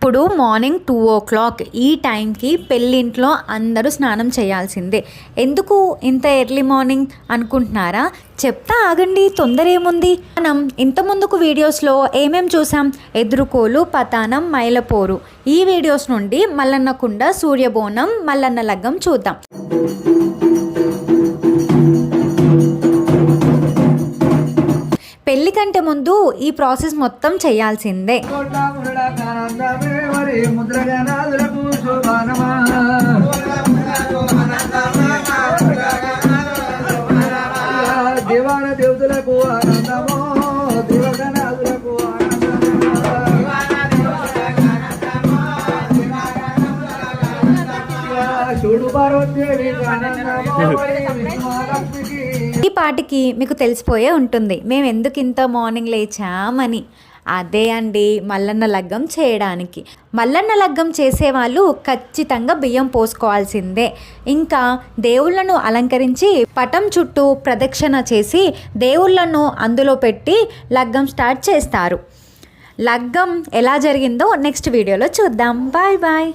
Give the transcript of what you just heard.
ఇప్పుడు morning 2 o'clock ఈ టైంకి పెళ్ళింట్లో అందరూ స్నానం చేయాల్సిందే. ఎందుకు ఇంత ఎర్లీ మార్నింగ్ అనుకుంటున్నారా? చెప్తా ఆగండి, తొందర ఏముంది. మనం ఇంత ముందుకు వీడియోస్లో ఏమేం చూసాం? ఎదురుకోలు, పతానం, మైలపోరు. ఈ వీడియోస్ నుండి మల్లన్న కుండ, సూర్యబోనం, మల్లన్న లగ్గం చూద్దాం. పెళ్లి కంటే ముందు ఈ ప్రాసెస్ మొత్తం చేయాల్సిందే. ఈ పాటికి మీకు తెలిసిపోయే ఉంటుంది మేము ఎందుకు ఇంత మార్నింగ్ లేచామని. అదే అండి, మల్లన్న లగ్గం చేయడానికి. మల్లన్న లగ్గం చేసేవాళ్ళు ఖచ్చితంగా బియ్యం పోసుకోవాల్సిందే. ఇంకా దేవుళ్ళను అలంకరించి పటం చుట్టూ ప్రదక్షిణ చేసి దేవుళ్ళను అందులో పెట్టి లగ్గం స్టార్ట్ చేస్తారు. లగ్గం ఎలా జరిగిందో నెక్స్ట్ వీడియోలో చూద్దాం. Bye bye.